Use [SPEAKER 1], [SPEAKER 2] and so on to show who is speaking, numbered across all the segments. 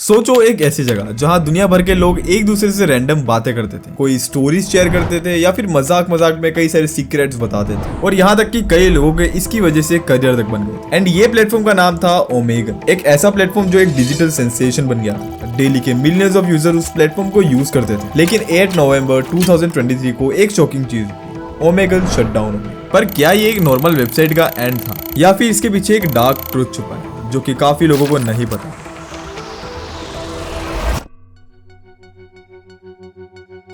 [SPEAKER 1] सोचो एक ऐसी जगह जहां दुनिया भर के लोग एक दूसरे से रैंडम बातें करते थे, कोई स्टोरीज शेयर करते थे या फिर मजाक मजाक में कई सारे सीक्रेट्स बताते थे, और यहाँ तक कि कई लोगों के इसकी वजह से करियर तक बन गए। एंड ये प्लेटफॉर्म का नाम था ओमेगल, एक ऐसा प्लेटफॉर्म जो एक डिजिटल सेंसेशन बन गया। डेली के मिलियंस ऑफ यूजर उस प्लेटफॉर्म को यूज करते थे, लेकिन 8 नवंबर 2023 को एक शॉकिंग चीज हुई, ओमेगल शट डाउन हो गई। पर क्या ये एक नॉर्मल वेबसाइट का एंड था या फिर इसके पीछे एक डार्क ट्रुथ छुपा है जो कि काफी लोगों को नहीं पता।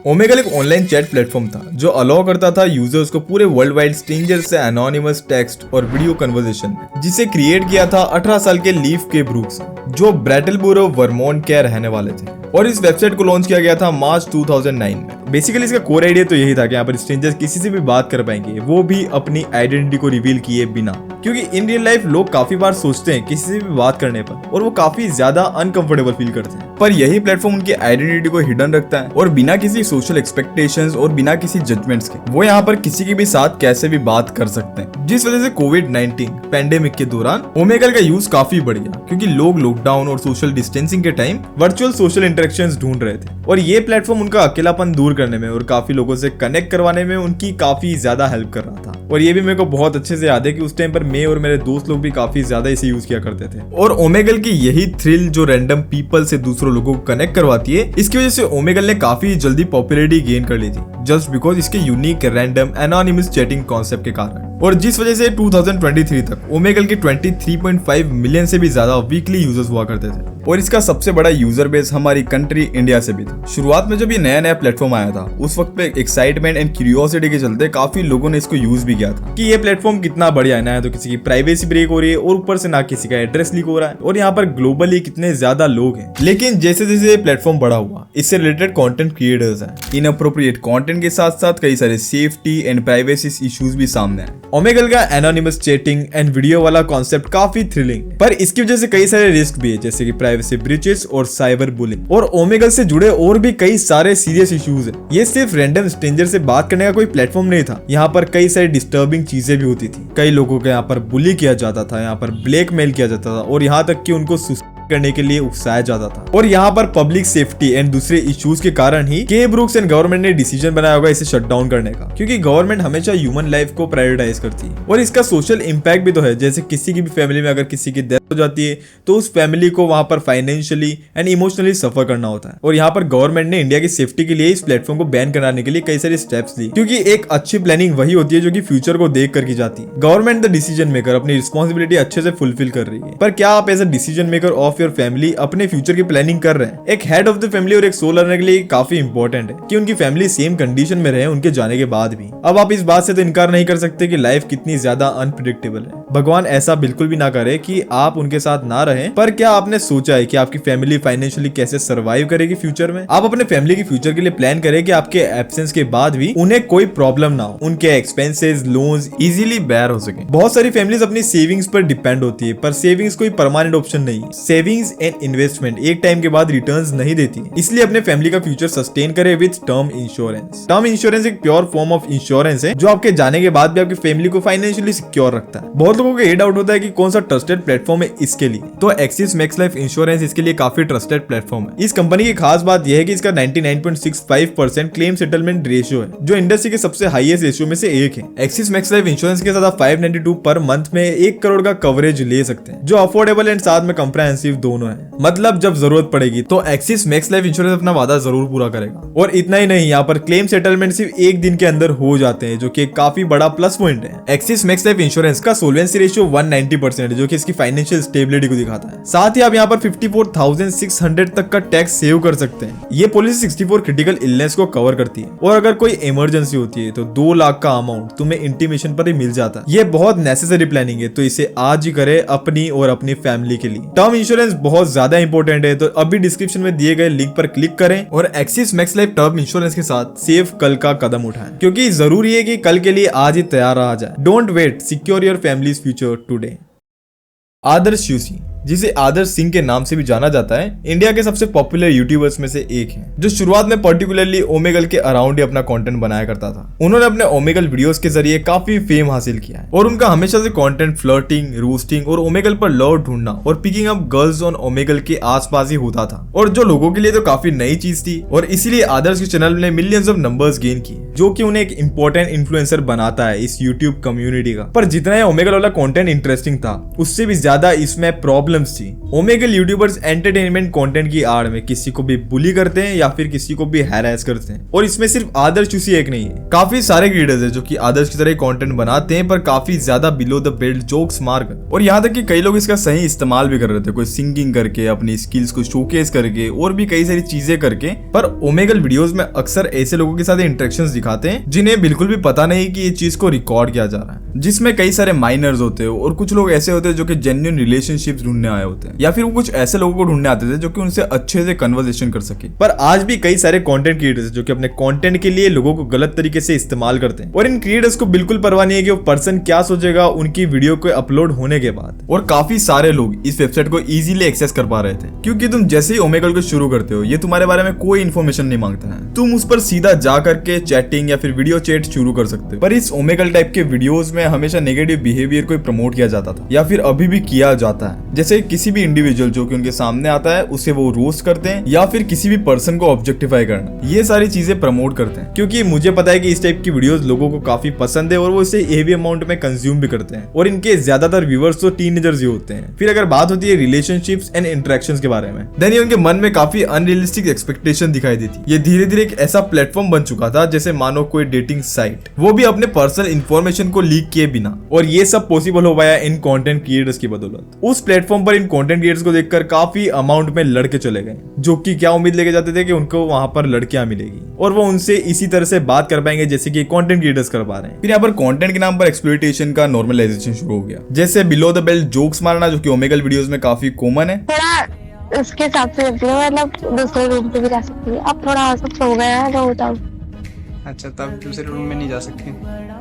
[SPEAKER 1] ओमेगल एक ऑनलाइन चैट प्लेटफॉर्म था जो अलाउ करता था यूजर्स को पूरे वर्ल्ड वाइड स्ट्रेंजर से एनोनिमस टेक्स्ट और वीडियो कन्वर्सेशन में, जिसे क्रिएट किया था 18 साल के लीफ के ब्रूक्स, जो ब्रैटलबोरो वर्मोंट के रहने वाले थे। और इस वेबसाइट को लॉन्च किया गया था मार्च 2009 में। बेसिकली इसका कोर आइडिया तो यही था कि यहाँ पर स्ट्रेंजर्स किसी से भी बात कर पाएंगे, वो भी अपनी आइडेंटिटी को रिवील किए बिना, क्योंकि इन रियल लाइफ लोग काफी बार सोचते हैं किसी से भी बात करने पर और वो काफी ज्यादा अनकंफर्टेबल फील करते हैं, पर यही प्लेटफॉर्म उनकी आइडेंटिटी को हिडन रखता है और बिना किसी सोशल एक्सपेक्टेशंस और बिना किसी जजमेंट्स के वो यहाँ पर किसी के भी साथ कैसे भी बात कर सकते हैं। जिस वजह से कोविड-19 पैंडेमिक के दौरान ओमेगल का यूज काफी बढ़ गया, क्योंकि लोग लॉकडाउन और सोशल डिस्टेंसिंग के टाइम वर्चुअल सोशल इंटरेक्शंस ढूंढ रहे थे, और ये प्लेटफॉर्म उनका अकेलापन दूर करने में और काफी लोगों से कनेक्ट करवाने में उनकी काफी ज्यादा हेल्प कर रहा था। और ये भी मेरे को बहुत अच्छे से याद है कि उस टाइम पर मैं और मेरे दोस्त लोग भी काफी ज्यादा इसे यूज किया करते थे। और ओमेगल की यही थ्रिल जो रैंडम पीपल से दूसरों लोगों को कनेक्ट करवाती है, इसकी वजह से ओमेगल ने काफी जल्दी पॉपुलैरिटी गेन कर ली थी, जस्ट बिकॉज इसके unique random anonymous chatting concept के कारण। और जिस वजह से 2023 तक ओमेगल के 23.5 मिलियन से भी ज्यादा वीकली यूजर्स हुआ करते थे, और इसका सबसे बड़ा यूजर बेस हमारी कंट्री इंडिया से भी था। शुरुआत में जब ये नया नया प्लेटफॉर्म आया था, उस वक्त पे एक्साइटमेंट एंड क्यूरियोसिटी के चलते काफी लोगों ने इसको यूज भी किया था कि ये प्लेटफॉर्म कितना बढ़िया है, ना तो किसी की प्राइवेसी ब्रेक हो रही है और ऊपर से ना किसी का एड्रेस लीक हो रहा है, और यहाँ पर ग्लोबली कितने ज्यादा लोग हैं। लेकिन जैसे जैसे ये प्लेटफॉर्म बड़ा हुआ, इससे रिलेटेड कंटेंट क्रिएटर्स हैं, इनअप्रोप्रिएट कंटेंट के साथ साथ कई सारे सेफ्टी एंड प्राइवेसी इश्यूज भी सामने आए। ओमेगल का एनोनिमस चैटिंग एंड वीडियो वाला कॉन्सेप्ट काफी थ्रिलिंग, पर इसकी वजह से कई सारे रिस्क भी है, जैसे कि प्राइवेसी ब्रीचेस और साइबर बुलिंग, और ओमेगल से जुड़े और भी कई सारे सीरियस इश्यूज हैं। ये सिर्फ रैंडम स्ट्रेंजर से बात करने का कोई प्लेटफॉर्म नहीं था, यहाँ पर कई सारी डिस्टर्बिंग चीजें भी होती थी। कई लोगों को यहाँ पर बुली किया जाता था, यहाँ पर ब्लैकमेल किया जाता था, और यहाँ तक कि उनको करने के लिए उकसाया जाता था। और यहाँ पर पब्लिक सेफ्टी एंड दूसरे इश्यूज के कारण ही के ब्रूक्स एंड गवर्नमेंट ने डिसीजन बनाया होगा इसे शट डाउन करने का, क्योंकि गवर्नमेंट हमेशा ह्यूमन लाइफ को प्रायोरिटाइज करती है। और इसका सोशल इंपैक्ट भी तो है, जैसे किसी की भी फैमिली में अगर किसी की डेथ हो जाती है तो उस फैमिली को वहां पर फाइनेंशियली एंड इमोशनली सफर करना होता है। और यहाँ पर गवर्नमेंट ने इंडिया की सेफ्टी के लिए इस प्लेटफॉर्म को बैन कराने के लिए कई सारे स्टेप्स ली, क्योंकि एक अच्छी प्लानिंग वही होती है जो कि फ्यूचर को देख कर की जाती है। गवर्नमेंट द डिसीजन मेकर अपनी रिस्पॉन्सिबिलिटी अच्छे से फुलफिल कर रही है, पर क्या आप as a decision maker of your family अपने फ्यूचर की प्लानिंग कर रहे हैं? एक हेड ऑफ द फैमिली और एक सोल अर्नर के लिए काफी इंपॉर्टेंट है कि उनकी फैमिली सेम कंडीशन में रहे उनके जाने के बाद भी। अब आप इस बात से तो इनकार नहीं कर सकते कि लाइफ कितनी ज्यादा अनप्रिडिक्टेबल है। भगवान ऐसा बिल्कुल भी ना करे कि आप उनके साथ ना रहें, पर क्या आपने सोचा है कि आपकी फैमिली फाइनेंशियली कैसे सर्वाइव करेगी फ्यूचर में? आप अपने फैमिली की फ्यूचर के लिए प्लान करें कि आपके एब्सेंस के बाद भी उन्हें कोई प्रॉब्लम ना हो, उनके एक्सपेंसेस लोन्स इजीली बेयर हो सके। बहुत सारी फैमिलीज अपनी सेविंग्स पर डिपेंड होती है, पर सेविंग्स कोई परमानेंट ऑप्शन नहीं है। सेविंग्स एंड इन्वेस्टमेंट एक टाइम के बाद रिटर्न्स नहीं देती, इसलिए अपने फैमिली का फ्यूचर सस्टेन करें with term insurance. Term insurance एक प्योर फॉर्म ऑफ इंश्योरेंस है जो आपके जाने के बाद भी आपकी फैमिली को फाइनेंशियली सिक्योर रखता है। बहुत लोगों को ये डाउट होता है कि कौन सा ट्रस्टेड प्लेटफॉर्म है इसके लिए, तो एक्सिस मैक्स लाइफ इंश्योरेंस इसके लिए काफी ट्रस्टेड प्लेटफॉर्म है। इस कंपनी की खास बात यह है कि इसका 99.65% क्लेम सेटलमेंट रेशियो है, जो इंडस्ट्री के सबसे हाईएस्ट रेशियो में से एक है। एक्सिस मैक्स लाइफ इंश्योरेंस के साथ 592 पर मंथ में 1 करोड़ का कवरेज ले सकते हैं, जो अफोर्डेबल एंड साथ में कंप्रहेंसिव दोनों है। मतलब जब जरूरत पड़ेगी तो एक्सिस मैक्स लाइफ इंश्योरेंस अपना वादा जरूर पूरा करेगा। और इतना ही नहीं, यहाँ पर क्लेम सेटलमेंट सिर्फ 1 दिन के अंदर हो जाते हैं, जो कि काफी बड़ा प्लस पॉइंट है। एक्सिस मैक्स लाइफ इंश्योरेंस का सोल्वेंसी रेशियो 190% है, जो कि इसकी फाइनेंशियल स्टेबिलिटी को दिखाता है। साथ ही आप यहाँ पर 54,600 तक का टैक्स सेव कर सकते हैं। ये पॉलिसी 64 क्रिटिकल इलनेस को कवर करती है, और अगर कोई इमरजेंसी होती है तो 2 लाख का अमाउंट तुम्हें इंटीमेशन पर ही मिल जाता है। ये बहुत नेसेसरी प्लानिंग है, तो इसे आज ही करें अपनी और अपनी फैमिली के लिए। टर्म इंश्योरेंस बहुत ज्यादा इंपॉर्टेंट है, तो अभी डिस्क्रिप्शन में दिए गए लिंक पर क्लिक करें और axis max life term insurance के साथ सेफ कल का कदम उठाएं, क्योंकि जरूरी है कि कल के लिए आज ही तैयार रहा जाए। Don't wait, secure your family's future today. Adarsh यूसी जिसे आदर्श सिंह के नाम से भी जाना जाता है, इंडिया के सबसे पॉपुलर यूट्यूबर्स में से एक है, जो शुरुआत में पर्टिकुलरली ओमेगल के अराउंड ही अपना कंटेंट बनाया करता था। उन्होंने अपने ओमेगल वीडियोस के जरिए काफी फेम हासिल किया है और उनका हमेशा से कंटेंट फ्लर्टिंग, रोस्टिंग और ओमेगल पर लव ढूंढना और picking up girls on Omegle के आसपास ही होता था, और जो लोगों के लिए तो काफी नई चीज थी। और इसीलिए आदर्श के चैनल ने मिलियंस ऑफ नंबर्स गेन किए, जो कि उन्हें एक इंपॉर्टेंट इन्फ्लुएंसर बनाता है इस यूट्यूब कम्युनिटी का। पर जितना ये ओमेगल वाला कंटेंट इंटरेस्टिंग था, उससे भी ज्यादा इसमें प्रॉब्लम्स थी। ओमेगल यूट्यूबर्स एंटरटेनमेंट कंटेंट की आड़ में किसी को भी बुली करते हैं या फिर किसी को भी हैरेस करते हैं, और इसमें सिर्फ आदर्श चूसी एक नहीं है, काफी सारे क्रिएटर्स हैं जो कि आदर्श की तरह कंटेंट बनाते हैं पर काफी ज्यादा बिलो द बेल्ट जोक्स मारकर। और यहाँ तक कि कई लोग इसका सही इस्तेमाल भी कर रहे थे, कोई सिंगिंग करके, अपनी स्किल्स को शोकेस करके और भी कई सारी चीजें करके। पर ओमेगल वीडियोस में अक्सर ऐसे लोगों के साथ इंटरेक्शंस दिखाते हैं जिन्हें बिल्कुल भी पता नहीं कि ये चीज को रिकॉर्ड किया जा रहा है, जिसमें कई सारे माइनर्स होते हैं और कुछ लोग ऐसे होते हैं जो कि जेन्युइन रिलेशनशिप्स ढूंढने आए होते हैं, या फिर वो कुछ ऐसे लोगों को ढूंढने आते थे जो कि उनसे अच्छे से कन्वर्सेशन कर सके। पर आज भी कई सारे कंटेंट क्रिएटर्स जो कि अपने कंटेंट के लिए लोगों को गलत तरीके से इस्तेमाल करते हैं, और इन क्रिएटर्स को बिल्कुल परवाह नहीं है कि वो पर्सन क्या सोचेगा उनकी वीडियो को अपलोड होने के बाद। और काफी सारे लोग इस वेबसाइट को इजीली एक्सेस कर पा रहे थे, क्योंकि तुम जैसे ही ओमेगल को शुरू करते हो, ये तुम्हारे बारे में कोई इन्फॉर्मेशन नहीं मांगता है, तुम उस पर सीधा जा करके चैटिंग या फिर वीडियो चैट शुरू कर सकते हो। पर इस ओमेगल टाइप के वीडियोस में हमेशा नेगेटिव बिहेवियर को प्रमोट किया जाता था, या फिर अभी भी किया जाता है। जैसे किसी भी इंडिविजुअल जो कि उनके सामने आता है उसे वो रोस्ट करते हैं, या फिर किसी भी पर्सन को ऑब्जेक्टिफाई करना, ये सारी चीजें प्रमोट करते हैं। क्योंकि मुझे पता है कि इस टाइप की वीडियोस लोगों को काफी पसंद है और वो इसे हेवी अमाउंट में कंज्यूम भी करते हैं, और इनके ज्यादातर व्यूअर्स तो टीनेजर्स ही होते हैं। फिर अगर बात होती है रिलेशनशिप्स एंड इंटरेक्शंस के बारे में, देन उनके मन में काफी अनरियलिस्टिक एक्सपेक्टेशन दिखाई देती। ये धीरे धीरे एक ऐसा प्लेटफॉर्म बन चुका था जैसे मानो कोई डेटिंग साइट, वो भी अपने पर्सनल इंफॉर्मेशन को लीक किए बिना। और ये सब पॉसिबल हो पाया इन कंटेंट क्रिएटर्स की बदौलत। उस प्लेटफॉर्म पर इन कंटेंट क्रिएटर्स को देखकर काफी अमाउंट में लड़के चले गए, जो कि क्या उम्मीद लेके जाते थे कि उनको वहां पर लड़कियां मिलेगी और वो उनसे इसी तरह से बात कर पाएंगे जैसे कि कंटेंट क्रिएटर्स कर पा रहे हैं। फिर यहाँ पर कंटेंट के नाम पर एक्सप्लॉयटेशन का नॉर्मलाइजेशन शुरू हो गया, जैसे बिलो द बेल्ट जोक्स मारना, जो कि ओमेगल वीडियोस में काफी कॉमन है।
[SPEAKER 2] थोड़ा उसके हिसाब से मतलब दूसरे रूम पे भी जा सकती है। अब थोड़ा सब सो गया है तो बताओ।
[SPEAKER 3] अच्छा, तब दूसरे रूम में नहीं जा सकती?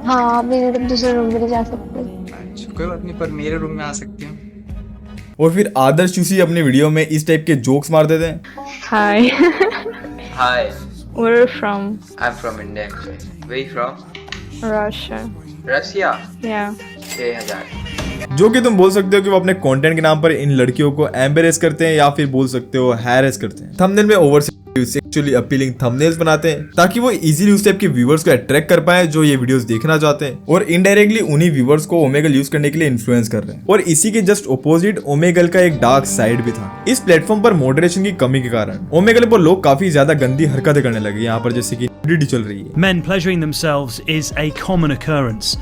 [SPEAKER 2] हाँ, अभी दूसरे रूम में नहीं जा सकती।
[SPEAKER 3] अच्छा, कोई बात नहीं, पर मेरे रूम में आ सकती हूँ।
[SPEAKER 1] और फिर आदर्श चूसी अपने वीडियो में इस टाइप के जोक्स मार देते हैं।
[SPEAKER 4] Hi.
[SPEAKER 5] Hi,
[SPEAKER 4] Where are you from?
[SPEAKER 5] I'm from India actually. Where you from?
[SPEAKER 4] Russia.
[SPEAKER 5] Russia?
[SPEAKER 4] Yeah.
[SPEAKER 5] 6000.
[SPEAKER 1] जो कि तुम बोल सकते हो कि वो अपने कंटेंट के नाम पर इन लड़कियों को एम्बेरेस करते हैं, या फिर बोल सकते हो हैरेस करते हैं। थंबनेल में ओवर सेक्सुअली अपीलिंग थंबनेल्स बनाते हैं ताकि वो इजीली उस टाइप के व्यूअर्स को अट्रैक्ट कर पाए जो ये वीडियोस देखना चाहते हैं, और इनडायरेक्टली उन्हीं व्यूअर्स को ओमेगल यूज करने के लिए इन्फ्लुएंस कर रहे हैं। और इसी के जस्ट ऑपोजिट ओमेगल का एक डार्क साइड भी था। इस प्लेटफॉर्म पर मॉडरेशन की कमी के कारण ओमेगल पर लोग काफी ज्यादा गंदी हरकतें करने लगे। यहाँ पर जैसे कि न्यूडिटी चल रही है।
[SPEAKER 6] Men pleasuring themselves is a common occurrence.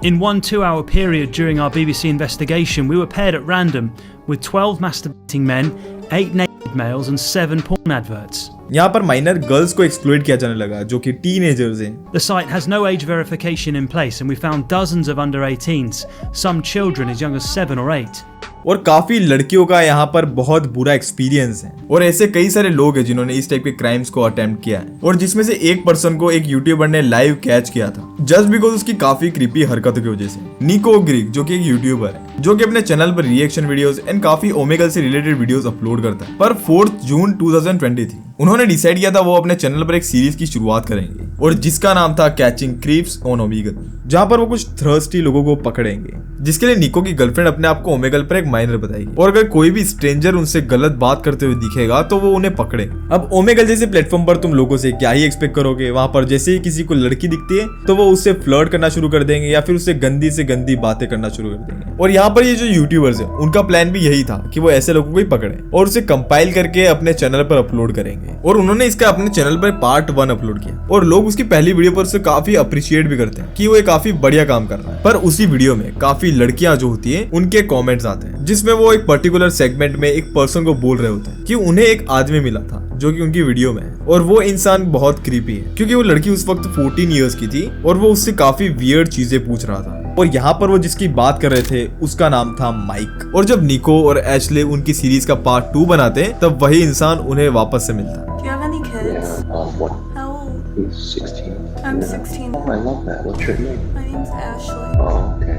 [SPEAKER 6] In one 2-hour period during our BBC investigation, we were paired at random with 12 masturbating men, 8 naked males and 7 porn adverts.
[SPEAKER 1] यहाँ पर माइनर गर्ल्स को exploit किया जाने लगा जो कि teenagers हैं।
[SPEAKER 6] The site has no age verification in place and we found dozens of under 18s, some children as young as 7 or 8.
[SPEAKER 1] और काफी लड़कियों का यहाँ पर बहुत बुरा एक्सपीरियंस है, और ऐसे कई सारे लोग हैं जिन्होंने इस टाइप के क्राइम्स को अटेम्प्ट किया है, और जिसमें से एक पर्सन को एक यूट्यूबर ने लाइव कैच किया था जस्ट बिकॉज उसकी काफी क्रीपी हरकतों की वजह से। निको ग्रीक जो कि एक यूट्यूबर है जो कि अपने चैनल पर रिएक्शन वीडियोस एंड काफी ओमेगल से रिलेटेड वीडियोस अपलोड करता है। पर 4 जून 2023 उन्होंने डिसाइड किया था वो अपने चैनल पर एक सीरीज की शुरुआत करेंगे, और जिसका नाम था कैचिंग क्रीप्स ऑन ओमेगल, जहां पर वो कुछ थर्स्टी लोगों को पकड़ेंगे, जिसके लिए निको की गर्लफ्रेंड अपने आप को ओमेगल पर एक माइनर बताएगी, और अगर कोई भी स्ट्रेंजर उनसे गलत बात करते हुए दिखेगा तो वो उन्हें पकड़ेंगे। अब ओमेगल जैसे प्लेटफॉर्म पर तुम लोगों से क्या ही एक्सपेक्ट करोगे। वहां पर जैसे ही किसी को लड़की दिखती है तो वो उससे फ्लर्ट करना शुरू कर देंगे, या फिर उससे गंदी से गंदी बातें करना शुरू कर देंगे। और यहाँ पर ये जो यूट्यूबर्स है उनका प्लान भी यही था कि वो ऐसे लोगों को ही पकड़े और उसे कंपाइल करके अपने चैनल पर अपलोड करेंगे। और उन्होंने इसका अपने चैनल पर पार्ट 1 अपलोड किया, और लोग उसकी पहली वीडियो पर उसे काफी अप्रिशिएट भी करते हैं कि वो काफी बढ़िया काम कर रहा है। पर उसी वीडियो में काफी लड़कियां जो होती है उनके कमेंट्स आते हैं, जिसमें वो एक पर्टिकुलर सेगमेंट में एक पर्सन को बोल रहे होते हैं कि उन्हें एक आदमी मिला था जो कि उनकी वीडियो में है, और वो इंसान बहुत क्रीपी है क्योंकि वो लड़की उस वक्त 14 इयर्स की थी और वो उससे काफी वियर्ड चीजें पूछ रहा था। और यहाँ पर वो जिसकी बात कर रहे थे उसका नाम था माइक। और जब निको और एशले उनकी सीरीज का पार्ट 2 बनाते हैं तब वही इंसान उन्हें वापस से मिलता है।
[SPEAKER 7] Do you have any kids?
[SPEAKER 8] What?
[SPEAKER 7] How old?
[SPEAKER 8] He's 16.
[SPEAKER 7] I'm
[SPEAKER 8] Yeah.
[SPEAKER 7] 16.
[SPEAKER 8] Oh, I love that. What's your name?
[SPEAKER 7] My name's Ashley.
[SPEAKER 8] Oh, okay.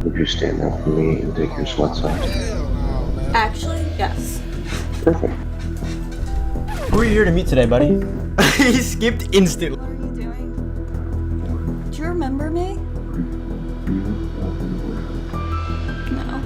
[SPEAKER 8] Would you stand up for me and take your sweats off?
[SPEAKER 7] Actually, yes.
[SPEAKER 8] Perfect.
[SPEAKER 9] Who are you here to meet today, buddy? He skipped instantly.
[SPEAKER 7] What are you doing? Do you remember me? No.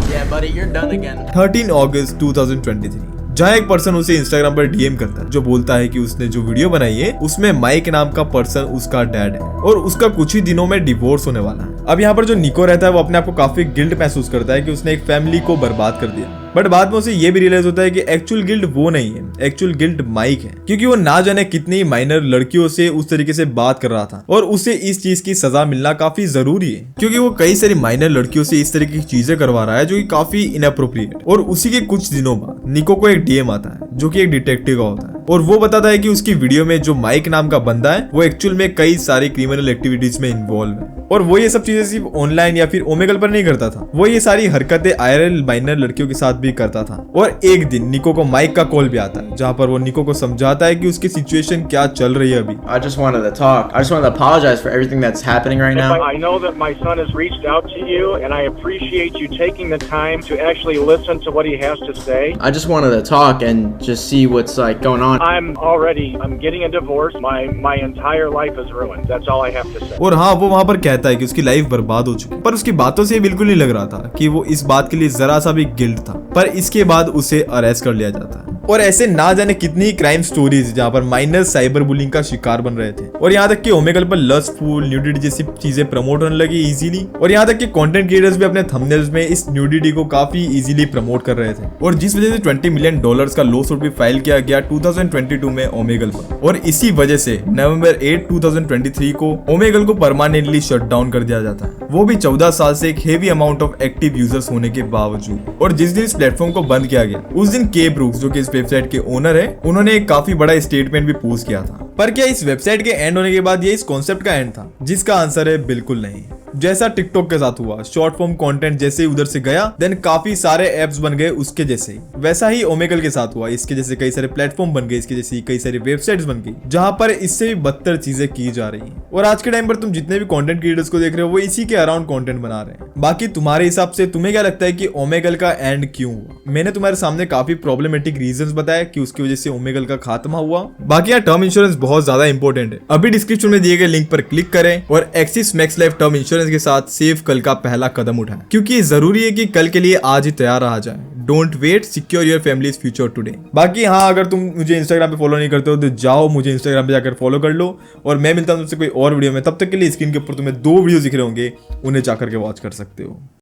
[SPEAKER 9] Yeah, buddy, you're done again.
[SPEAKER 1] 13 अगस्त 2023 जहाँ एक person उसे Instagram पर DM करता है जो बोलता है कि उसने जो वीडियो बनाई है उसमें माइक नाम का पर्सन उसका डैड है और उसका कुछ ही दिनों में डिवोर्स होने वाला है। अब यहाँ पर जो निको रहता है वो अपने आप को काफी गिल्ट महसूस करता है कि उसने एक फैमिली को बर्बाद कर दिया, बट बाद में उसे ये भी रियलाइज होता है कि एक्चुअल गिल्ट वो नहीं है, एक्चुअल गिल्ट माइक है, क्योंकि वो ना जाने कितनी माइनर लड़कियों से उस तरीके से बात कर रहा था और उसे इस चीज की सजा मिलना काफी जरूरी है, क्योंकि वो कई सारी माइनर लड़कियों से इस तरीके की चीजें करवा रहा है जो कि काफी इनअप्रोप्रिएट। और उसी के कुछ दिनों बाद निको को एक डीएम आता है जो कि एक डिटेक्टिव का होता है और वो बताता है कि उसकी वीडियो में जो माइक नाम का बंदा है वो एक्चुअल में कई सारी क्रिमिनल एक्टिविटीज में इन्वॉल्व है और वो ये सब चीजें सिर्फ ऑनलाइन या फिर ओमेगल पर नहीं करता था, वो ये सारी हरकतें आईआरएल माइनर लड़कियों के साथ भी करता था। और एक दिन निको को माइक का कॉल भी आता है जहाँ पर वो निको को समझाता है कि उसकी सिचुएशन क्या चल रही है अभी।
[SPEAKER 9] I just wanted to talk. I just wanted to apologize for everything that's happening right now.
[SPEAKER 10] I know that my son has reached out to you, and I appreciate you taking the time to actually listen to what he has to say.
[SPEAKER 9] I just wanted to talk and just see what's like going on.
[SPEAKER 10] I'm getting a divorce. My entire life is ruined. That's all I have to say.
[SPEAKER 1] और हाँ, वो वहाँ पर कहता है कि उसकी life बर्बाद हो चुकी है, पर उसकी बातों से बिल्कुल नहीं लग रहा था कि वो इस बात के लिए जरा सा भी गिल्ट था। पर इसके बाद उसे अरेस्ट कर लिया जाता है और ऐसे ना जाने कितनी क्राइम स्टोरीज जहाँ पर माइनर साइबर बुलिंग का शिकार बन रहे थे और यहाँ तक कि ओमेगल पर लस्टफुल न्यूडिटी जैसी चीजें प्रमोट होने लगी इजीली और यहाँ तक कि कंटेंट क्रिएटर्स भी अपने थंबनेल्स में इस न्यूडिटी को काफी इजीली प्रमोट कर रहे थे और जिस वजह से $20 मिलियन का लॉ सूट भी फाइल किया गया 2022 में ओमेगल पर। और इसी वजह से नवंबर 8 2023 को ओमेगल को परमानेंटली शट डाउन कर दिया जाता है, वो भी 14 साल से एक heavy amount of active users होने के बावजूद। और जिस दिन इस प्लेटफॉर्म को बंद किया गया उस दिन के ब्रूक्स जो कि इस वेबसाइट के ओनर है उन्होंने एक काफी बड़ा स्टेटमेंट भी पोस्ट किया था। पर क्या इस वेबसाइट के एंड होने के बाद ये इस कॉन्सेप्ट का एंड था? जिसका आंसर है बिल्कुल नहीं। जैसा टिकटॉक के साथ हुआ, शॉर्ट फॉर्म कंटेंट जैसे ही उधर से गया देन काफी सारे एप्स बन गए उसके जैसे ही, वैसा ही ओमेगल के साथ हुआ। इसके जैसे कई सारे प्लेटफॉर्म बन गए, इसके जैसी कई सारी वेबसाइट्स बन गई जहां पर इससे भी बदतर चीजें की जा रही हैं। और आज के टाइम पर तुम जितने भी कंटेंट क्रिएटर्स को देख रहे हो वो इसी के अराउंड कंटेंट बना रहे हैं। बाकी तुम्हारे हिसाब से तुम्हें क्या लगता है कि ओमेगल का एंड क्यों हुआ? मैंने तुम्हारे सामने काफी प्रॉब्लमेटिक रीजंस बताया कि उसकी वजह से ओमेगल का खात्मा हुआ। बाकी यहाँ टर्म इंश्योरेंस बहुत ज्यादा इंपॉर्टेंट है। अभी डिस्क्रिप्शन में दिए गए लिंक पर क्लिक करें और axis max life term insurance के साथ सेव कल का पहला कदम उठाएं, क्योंकि जरूरी है कि कल के लिए आज ही तैयार रहा जाए। Don't wait, secure your family's future today. बाकी हाँ, अगर तुम मुझे इंस्टाग्राम पे फॉलो नहीं करते हो तो जाओ मुझे इंस्टाग्राम पे जाकर फॉलो कर लो और मैं मिलता हूं तुमसे कोई और वीडियो में। तब तक के लिए स्क्रीन के ऊपर तुम्हें 2 वीडियो दिख रहे होंगे, उन्हें जाकर के वॉच कर सकते हो।